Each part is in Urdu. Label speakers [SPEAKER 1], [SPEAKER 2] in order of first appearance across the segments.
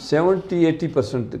[SPEAKER 1] 70-80%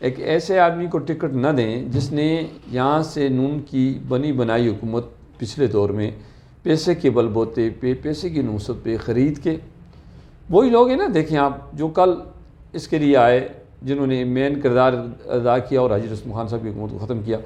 [SPEAKER 1] ایک ایسے آدمی کو ٹکٹ نہ دیں جس نے یہاں سے نون کی بنی بنائی حکومت پچھلے دور میں پیسے کے بل بوتے پہ، پیسے کی نوسط پہ خرید کے، وہی لوگ ہیں نا، دیکھیں آپ جو کل اس کے لیے آئے جنہوں نے مین کردار ادا کیا اور حاجی رسم خان صاحب کی حکومت کو ختم کیا،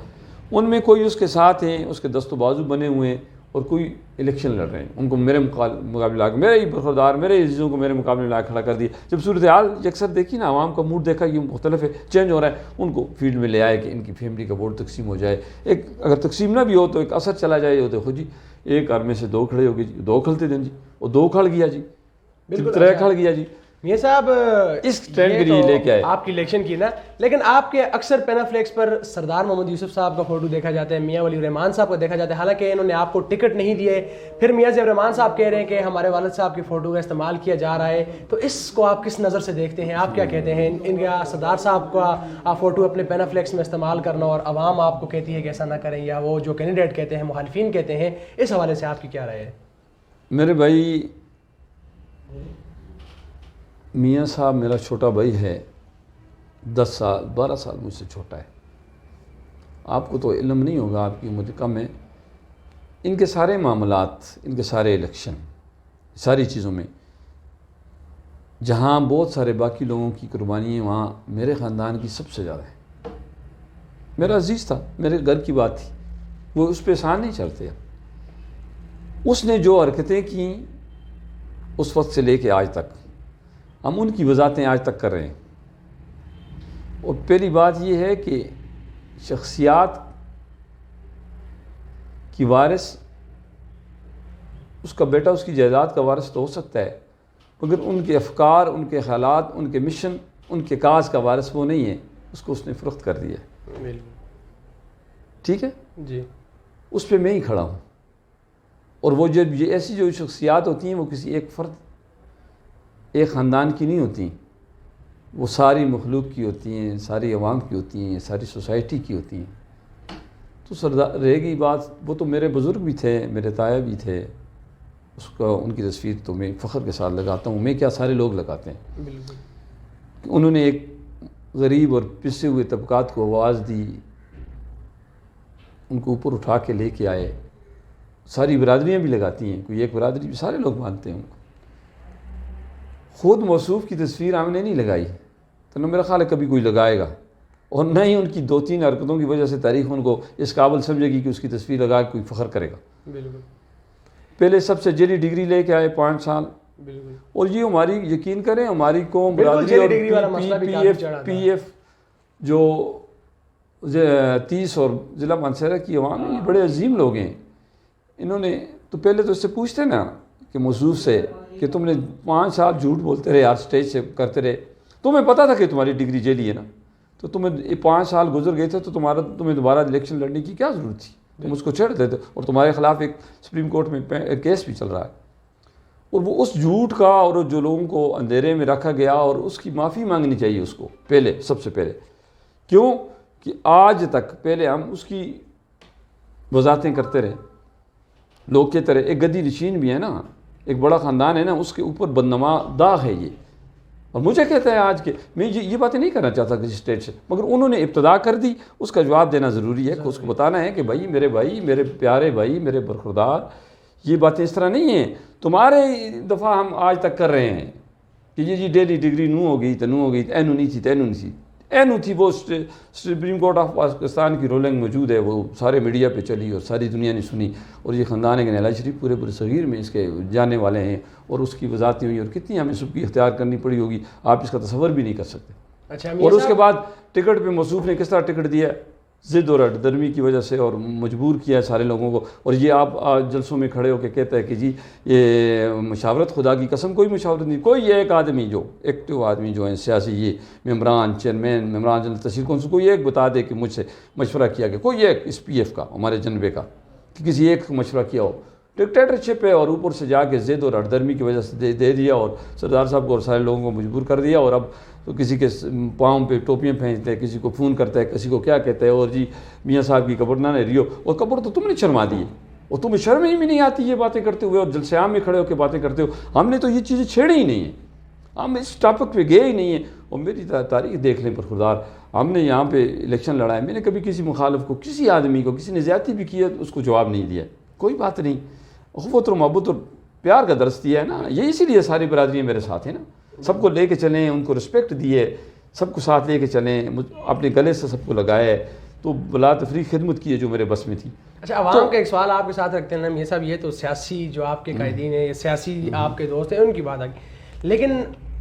[SPEAKER 1] ان میں کوئی اس کے ساتھ ہیں، اس کے دست و بازو بنے ہوئے ہیں اور کوئی الیکشن لڑ رہے ہیں، ان کو میرے مقابلے لا کے، میرے ہی برخوردار، میرے عزیزوں کو میرے مقابلے لا کھڑا کر دیا۔ جب صورتحال یکسر دیکھی نا، عوام کا موڈ دیکھا کہ مختلف ہے، چینج ہو رہا ہے، ان کو فیلڈ میں لے آئے کہ ان کی فیملی کا ووٹ تقسیم ہو جائے، ایک اگر تقسیم نہ بھی ہو تو ایک اثر چلا جائے، دیکھو جی ایک گھر میں سے دو کھڑے ہو گئے جی، دو کھڑتے دیں جی، اور دو کھڑ گیا جی،
[SPEAKER 2] بالکل
[SPEAKER 1] ترے کھڑ گیا جی۔
[SPEAKER 2] میاں صاحب
[SPEAKER 1] اس ٹرینڈ کے
[SPEAKER 2] یہ
[SPEAKER 1] لیے
[SPEAKER 2] تو
[SPEAKER 1] لے کے آئے
[SPEAKER 2] آپ کی الیکشن کی نا، لیکن آپ کے اکثر پینافلیکس پر سردار محمد یوسف صاحب کا فوٹو دیکھا جاتا ہے، میاں ولی الرحمان صاحب کا دیکھا جاتا ہے، حالانکہ انہوں نے آپ کو ٹکٹ نہیں دیے، پھر میاں زیب الرحمان صاحب کہہ رہے ہیں کہ ہمارے والد صاحب کی فوٹو کا استعمال کیا جا رہا ہے، تو اس کو آپ کس نظر سے دیکھتے ہیں؟ آپ کیا کہتے ہیں ان کا سردار صاحب کا فوٹو اپنے پینافلیکس میں استعمال کرنا اور عوام آپ کو کہتی ہے کہ ایسا نہ کریں، یا وہ جو کینڈیڈیٹ کہتے ہیں، مخالفین کہتے ہیں، اس حوالے سے آپ کی کیا رائے ہے؟
[SPEAKER 1] میرے بھائی، میاں صاحب میرا چھوٹا بھائی ہے، 10 سال 12 سال مجھ سے چھوٹا ہے، آپ کو تو علم نہیں ہوگا، آپ کی عمر کم ہے۔ ان کے سارے معاملات، ان کے سارے الیکشن، ساری چیزوں میں جہاں بہت سارے باقی لوگوں کی قربانی ہے، وہاں میرے خاندان کی سب سے زیادہ ہے۔ میرا عزیز تھا، میرے گھر کی بات تھی، وہ اس پہ احسان نہیں چڑھتے۔ اس نے جو حرکتیں کیں اس وقت سے لے کے آج تک، ہم ان کی وضاحتیں آج تک کر رہے ہیں۔ اور پہلی بات یہ ہے کہ شخصیات کی وارث، اس کا بیٹا اس کی جائیداد کا وارث تو ہو سکتا ہے، مگر ان کے افکار، ان کے خیالات، ان کے مشن، ان کے کاز کا وارث وہ نہیں ہے، اس کو اس نے فروخت کر دیا ہے۔ ٹھیک ہے
[SPEAKER 2] جی،
[SPEAKER 1] اس پہ میں ہی کھڑا ہوں۔ اور وہ جب یہ ایسی جو شخصیات ہوتی ہیں، وہ کسی ایک فرد، ایک خاندان کی نہیں ہوتی، وہ ساری مخلوق کی ہوتی ہیں، ساری عوام کی ہوتی ہیں، ساری سوسائٹی کی ہوتی ہیں۔ تو سردار رہے گی بات، وہ تو میرے بزرگ بھی تھے، میرے تایا بھی تھے، اس کا ان کی تصویر تو میں فخر کے ساتھ لگاتا ہوں، میں کیا سارے لوگ لگاتے ہیں۔
[SPEAKER 2] بالکل،
[SPEAKER 1] انہوں نے ایک غریب اور پسے ہوئے طبقات کو آواز دی، ان کو اوپر اٹھا کے لے کے آئے۔ ساری برادریاں بھی لگاتی ہیں، کوئی ایک برادری بھی، سارے لوگ مانتے ہیں ان کو۔ خود موصوف کی تصویر ہم نے نہیں لگائی، تو نہ میرا خیال ہے کبھی کوئی لگائے گا، اور نہ ہی ان کی 2-3 حرکتوں کی وجہ سے تاریخ ان کو اس قابل سمجھے گی کہ اس کی تصویر لگا کے کوئی فخر کرے گا۔
[SPEAKER 2] بالکل،
[SPEAKER 1] پہلے سب سے جیلی ڈگری لے کے آئے 5 سال،
[SPEAKER 2] بالکل،
[SPEAKER 1] اور یہ ہماری، یقین کریں، ہماری قوم،
[SPEAKER 2] بالکل،
[SPEAKER 1] برادری
[SPEAKER 2] جیلی
[SPEAKER 1] اور
[SPEAKER 2] ڈگری والا مسئلہ بھی کافی چڑھا تھا۔
[SPEAKER 1] پی ایف جو 30 اور ضلع مانسہرہ کی عوام ہیں، یہ بڑے عظیم لوگ ہیں۔ انہوں نے تو پہلے تو اس سے پوچھتے نا کہ موصوف سے کہ تم نے 5 سال جھوٹ بولتے رہے، یار سٹیج سے کرتے رہے، تمہیں پتہ تھا کہ تمہاری ڈگری جیلی ہے نا، تو تمہیں 5 سال گزر گئے تھے، تو تمہیں دوبارہ الیکشن لڑنے کی کیا ضرورت تھی؟ تم اس کو چھیڑ دیتے، اور تمہارے خلاف ایک سپریم کورٹ میں کیس بھی چل رہا ہے۔ اور وہ اس جھوٹ کا، اور جو لوگوں کو اندھیرے میں رکھا گیا، اور اس کی معافی مانگنی چاہیے اس کو پہلے، سب سے پہلے۔ کیوں کہ آج تک پہلے ہم اس کی وضاحتیں کرتے رہے، لوگ کہتے رہے، ایک گدی نشین بھی ہے نا، ایک بڑا خاندان ہے نا، اس کے اوپر بدنما داغ ہے یہ۔ اور مجھے کہتا ہے آج کہ میں یہ باتیں نہیں کرنا چاہتا کسی اسٹیج سے، مگر انہوں نے ابتدا کر دی، اس کا جواب دینا ضروری ہے، کہ اس کو بتانا ہے کہ بھائی، میرے پیارے بھائی، میرے برخوردار، یہ باتیں اس طرح نہیں ہیں، تمہارے دفعہ ہم آج تک کر رہے ہیں کہ یہ جی ڈیلی ڈگری نو ہو گئی، اینو نہیں تھی، اینو نہیں تھی، اینو تھی۔ وہ سپریم کورٹ آف پاکستان کی رولنگ موجود ہے، وہ سارے میڈیا پہ چلی اور ساری دنیا نے سنی، اور یہ خاندان ہے کہ نواز شریف پورے صغیر میں اس کے جانے والے ہیں، اور اس کی وضاحتیں ہوئی، اور کتنی ہمیں سب کی اختیار کرنی پڑی ہوگی، آپ اس کا تصور بھی نہیں کر سکتے۔
[SPEAKER 2] اچھا،
[SPEAKER 1] اور اس کے بعد ٹکٹ پہ موصوف نے کس طرح ٹکٹ دیا، ضد اور ہٹ درمی کی وجہ سے، اور مجبور کیا ہے سارے لوگوں کو۔ اور یہ آپ جلسوں میں کھڑے ہو کے کہتا ہے کہ جی یہ مشاورت، خدا کی قسم کوئی مشاورت نہیں، کوئی ایک آدمی جو ایکٹیو آدمی جو ہیں سیاسی، یہ ممبران، چیئرمین، ممبران جنرل تشکیل کونسل، کوئی ایک بتا دے کہ مجھ سے مشورہ کیا گیا، کوئی ایک اس پی ایف کا، ہمارے جنبے کا، کہ کسی ایک کو مشورہ کیا ہو۔ ڈکٹیٹرشپ ہے، اور اوپر سے جا کے ضد اور ہٹ درمی کی وجہ سے دے دیا، اور سردار صاحب کو اور سارے لوگوں کو مجبور کر دیا، اور اب تو کسی کے پاؤں پہ ٹوپیاں پھینکتے ہیں، کسی کو فون کرتا ہے، کسی کو کیا کہتا ہے، اور جی میاں صاحب کی قبر نہ ریو، اور قبر تو تم نے شرما دی ہے، اور تمہیں شرم ہی نہیں آتی یہ باتیں کرتے ہوئے، اور جلسے عام میں کھڑے ہو کے باتیں کرتے ہو۔ ہم نے تو یہ چیزیں چھیڑی ہی نہیں ہیں، ہم اس ٹاپک پہ گئے ہی نہیں ہیں۔ اور میری تاریخ دیکھ لیں برخوردار، ہم نے یہاں پہ الیکشن لڑا ہے، میں نے کبھی کسی مخالف کو، کسی آدمی کو، کسی نے زیادتی بھی کی ہے اس کو جواب نہیں دیا، کوئی بات نہیں، اخوت اور محبت اور پیار کا درس دیا ہے نا، یہ اسی لیے ساری برادریاں میرے ساتھ ہیں نا، سب کو لے کے چلیں، ان کو رسپیکٹ دیے، سب کو ساتھ لے کے چلیں، اپنے گلے سے سب کو لگائے، تو بلا تفریق خدمت کی ہے جو میرے بس میں تھی۔
[SPEAKER 2] اچھا، عوام کا ایک سوال آپ کے ساتھ رکھتے ہیں نا یہ صاحب، یہ تو سیاسی جو آپ کے قائدین ہیں، یہ سیاسی آپ کے دوست ہیں، ان کی بات آ گئی، لیکن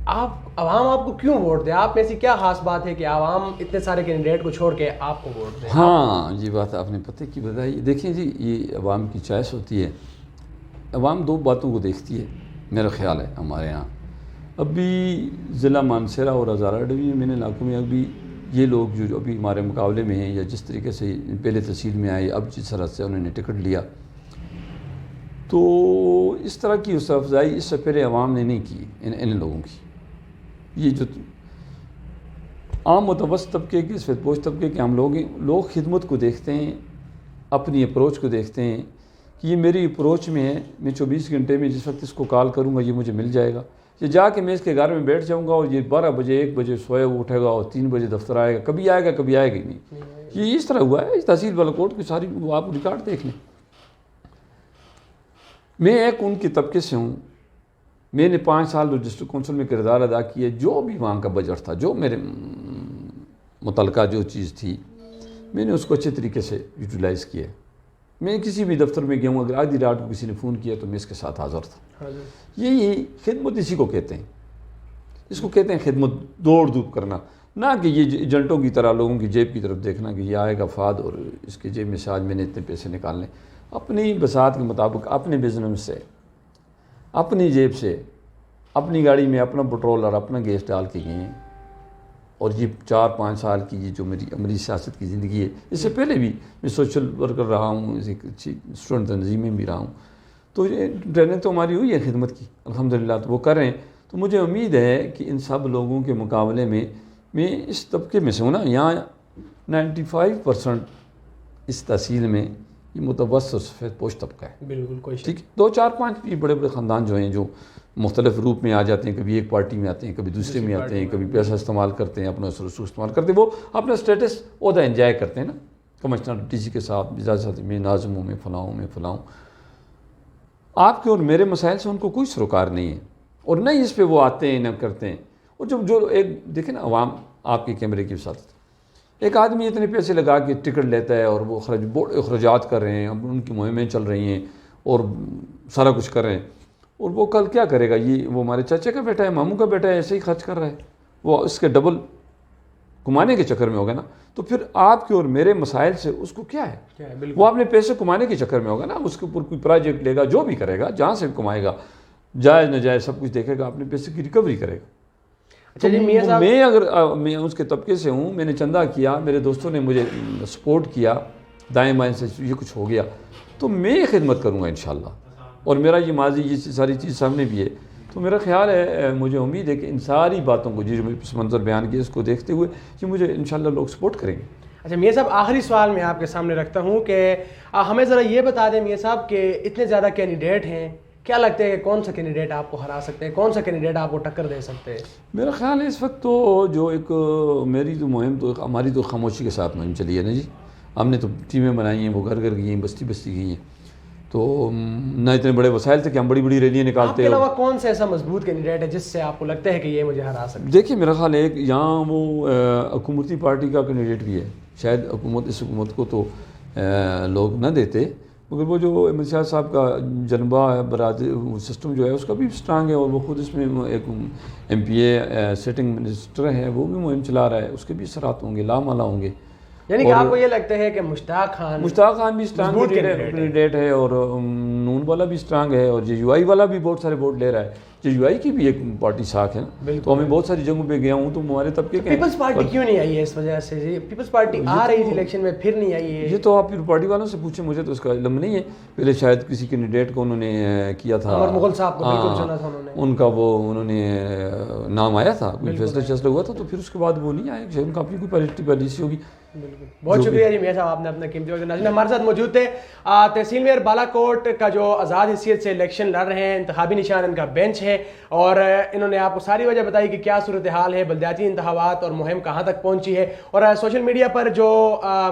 [SPEAKER 2] عوام آپ کو کیوں ووٹ دے؟ آپ میں ایسی کیا خاص بات ہے کہ عوام اتنے سارے کینڈیڈیٹ کو چھوڑ کے آپ کو ووٹ دے؟
[SPEAKER 1] ہاں یہ بات آپ نے پتہ کی بتائی، دیکھیں جی یہ عوام کی چوائس ہوتی ہے، عوام دو باتوں کو دیکھتی ہے میرا خیال ہے ہمارے یہاں۔ ابھی ضلع مانسہرہ اور ہزارہ ڈویژن میں علاقوں میں ابھی یہ لوگ جو ابھی ہمارے مقابلے میں ہیں، یا جس طریقے سے پہلے تحصیل میں آئے، اب جس طرح سے انہوں نے ٹکٹ لیا، تو اس طرح کی حوصلہ افزائی اس سے پہلے عوام نے نہیں کی ان لوگوں کی۔ یہ جو عام متوسط طبقے کے، سفید پوش طبقے کے ہم لوگ خدمت کو دیکھتے ہیں، اپنی اپروچ کو دیکھتے ہیں کہ یہ میری اپروچ میں ہے، میں 24 گھنٹے میں جس وقت اس کو کال کروں گا یہ مجھے مل جائے گا، یہ جا کے میں اس کے گھر میں بیٹھ جاؤں گا اور یہ 12 بجے 1 بجے سوئے وہ اٹھے گا اور 3 بجے دفتر آئے گا، کبھی آئے گا کبھی آئے گا ہی نہیں۔ یہ اس طرح ہوا ہے، اس تحصیل بالاکوٹ کی ساری آپ ریکارڈ دیکھ لیں۔ میں ایک ان کے طبقے سے ہوں، میں نے 5 سال جو ڈسٹرکٹ کونسل میں کردار ادا کیا، جو بھی وہاں کا بجٹ تھا، جو میرے متعلقہ جو چیز تھی، میں نے اس کو اچھے طریقے سے یوٹیلائز کیا۔ میں کسی بھی دفتر میں گیا ہوں، اگر آدھی رات کو کسی نے فون کیا تو میں اس کے ساتھ حاضر تھا۔ یہی خدمت اسی کو کہتے ہیں، اس کو کہتے ہیں خدمت، دوڑ دھوپ کرنا، نہ کہ یہ ایجنٹوں کی طرح لوگوں کی جیب کی طرف دیکھنا کہ یہ آئے گا فاد اور اس کے جیب میں سے آج میں نے اتنے پیسے نکالنے۔ اپنی بساط کے مطابق اپنے بزنس سے، اپنی جیب سے، اپنی گاڑی میں اپنا پٹرول اور اپنا گیس ڈال کے گئے ہیں۔ اور یہ 4-5 سال کی یہ جو میری عملی سیاست کی زندگی ہے، اس سے پہلے بھی میں سوشل ورکر رہا ہوں، ایک اچھی اسٹوڈنٹ تنظیم میں بھی رہا ہوں، تو یہ ٹریننگ تو ہماری ہوئی ہے خدمت کی الحمدللہ، تو وہ کر رہے ہیں۔ تو مجھے امید ہے کہ ان سب لوگوں کے مقابلے میں اس طبقے میں سے ہوں نا، یہاں 95% اس تحصیل میں یہ متوسط سفید پوش طبقہ ہے۔
[SPEAKER 2] بالکل کوئی
[SPEAKER 1] ٹھیک، 2-4-5 بھی بڑے بڑے خاندان جو ہیں، جو مختلف روپ میں آ جاتے ہیں، کبھی ایک پارٹی میں آتے ہیں، کبھی دوسرے میں آتے ہیں، کبھی پیسہ استعمال کرتے ہیں، اپنا رسوخ استعمال کرتے ہیں، وہ اپنا سٹیٹس عہدہ انجوائے کرتے ہیں نا، کمشنر ڈی سی کے ساتھ اجازت میں ناظم ہوں، میں فلاں ہوں، میں فلاں ہوں۔ آپ کے اور میرے مسائل سے ان کو کوئی سروکار نہیں ہے، اور نہ ہی اس پہ وہ آتے ہیں نہ کرتے ہیں۔ اور جو ایک دیکھیں نا، عوام آپ کے کیمرے کی ساتھ، ایک آدمی اتنے پیسے لگا کے ٹکٹ لیتا ہے اور وہ بڑے اخراجات کر رہے ہیں، اب ان کی مہمیں چل رہی ہیں اور سارا کچھ کر رہے ہیں، اور وہ کل کیا کرے گا؟ وہ ہمارے چچے کا بیٹا ہے، ماموں کا بیٹا ہے، ایسے ہی خرچ کر رہا ہے، وہ اس کے ڈبل کمانے کے چکر میں ہوگا نا، تو پھر آپ کے اور میرے مسائل سے اس کو کیا ہے؟ وہ اپنے پیسے کمانے کے چکر میں ہوگا نا، اس کے اوپر کوئی پروجیکٹ لے گا، جو بھی کرے گا، جہاں سے بھی کمائے گا، جائز ناجائز سب کچھ دیکھے گا، اپنے پیسے کی ریکوری کرے گا۔ میں اگر میں اس کے طبقے سے ہوں، میں نے چندہ کیا، میرے دوستوں نے مجھے سپورٹ کیا، دائیں بائیں سے یہ کچھ ہو گیا، تو میں خدمت کروں گا انشاءاللہ، اور میرا یہ ماضی یہ ساری چیز سامنے بھی ہے، تو میرا خیال ہے، مجھے امید ہے کہ ان ساری باتوں کو جو پس منظر بیان کیا، اس کو دیکھتے ہوئے کہ مجھے انشاءاللہ لوگ سپورٹ کریں گے۔
[SPEAKER 2] اچھا میاں صاحب، آخری سوال میں آپ کے سامنے رکھتا ہوں کہ ہمیں ذرا یہ بتا دیں میاں صاحب کہ اتنے زیادہ کینڈیڈیٹ ہیں، کیا لگتا ہے کہ کون سا کینڈیڈیٹ آپ کو ہرا سکتے ہیں، کون سا کینڈیڈیٹ آپ کو ٹکر دے سکتے ہیں؟
[SPEAKER 1] میرا خیال ہے اس وقت تو جو ایک میری تو مہم تو ہماری تو خاموشی کے ساتھ مہم چلی ہے نا جی، ہم نے تو ٹیمیں بنائی ہیں، وہ گھر گھر گئی ہیں، بستی بستی گئی ہیں، تو نہ اتنے بڑے وسائل تھے کہ ہم بڑی بڑی ریلیاں نکالتے ہیں۔
[SPEAKER 2] آپ کے علاوہ کون سا ایسا مضبوط کینڈیڈیٹ ہے جس سے آپ کو لگتا ہے کہ یہ مجھے ہرا سکتا ہے؟
[SPEAKER 1] دیکھیے میرا خیال ہے یہاں وہ حکومتی پارٹی کا کینڈیڈیٹ بھی ہے، شاید اس حکومت کو تو لوگ نہ دیتے، مگر وہ جو احمد شاہ صاحب کا جنبہ برادری سسٹم جو ہے اس کا بھی اسٹرانگ ہے، اور وہ خود اس میں ایک ایم پی اے سٹنگ منسٹر ہے، وہ بھی مہم چلا رہا ہے، اس کے بھی اثرات ہوں گے، لامالا ہوں گے۔
[SPEAKER 2] یعنی کہ آپ کو یہ لگتا ہے کہ مشتاق خان بھی
[SPEAKER 1] اسٹرانگ کینڈیڈیٹ ہے، اور نون والا بھی اسٹرانگ ہے، اور جے یو آئی والا بھی بہت سارے ووٹ لے رہا ہے۔ جے یو آئی کی بھی ایک پارٹی ساکھ ہے نا، تو ہمیں بہت ساری جگہوں پہ گیا ہوں تو ہمارے طبقے کے
[SPEAKER 2] پیپلز پارٹی کیوں نہیں آئی ہے اس وجہ سے جی؟ پیپلز پارٹی آ رہی تھی الیکشن میں، پھر نہیں آئی ہے۔
[SPEAKER 1] یہ تو آپ پارٹی والوں سے پوچھیں، مجھے تو اس کا علم نہیں ہے، پہلے شاید کسی کینڈیڈیٹ کو انہوں نے کیا تھا،
[SPEAKER 2] عمر مغل صاحب کو بالکل چنا تھا
[SPEAKER 1] ان کا، انہوں نے نام آیا تھا، کوئی فیصلہ ہوا تھا، تو پھر اس کے بعد وہ نہیں آئے، شاید ان کا اپنی کوئی پالیسی ہوگی۔
[SPEAKER 2] بہت شکریہ جی میاں صاحب، آپ نے اپنا قیمتی وقت۔ ناظرین ہمارے ساتھ موجود تھے تحصیل میر بالا کوٹ کا جو آزاد حیثیت سے الیکشن لڑ رہے ہیں، انتخابی نشان ان کا بینچ ہے۔ ہے اور انہوں نے آپ کو ساری وجہ بتائی کہ کیا صورتحال ہے، بلدیاتی انتخابات اور مہم کہاں تک پہنچی ہے. اور سوشل میڈیا پر جو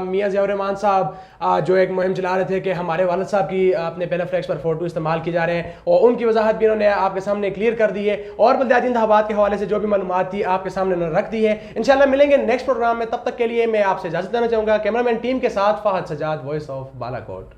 [SPEAKER 2] میاں ضیاء الرحمان صاحب جو ایک مہم چلا رہے تھے کہ ہمارے والد صاحب کی اپنے پینافلیکس پر فوٹو استعمال کی جا رہے ہیں، اور ان کی وضاحت بھی انہوں نے آپ کے سامنے کلیئر کر دی ہے، اور بلدیاتی انتخابات کے حوالے سے جو بھی معلومات تھی آپ کے سامنے انہوں نے رکھ دی ہے. انشاءاللہ ملیں گے نیکسٹ پروگرام میں، تب تک کے لیے میں آپ سے اجازت دینا چاہوں گا. کیمرہ مین ٹیم کے ساتھ فہد سجاد، وائس آف بالا کوٹ.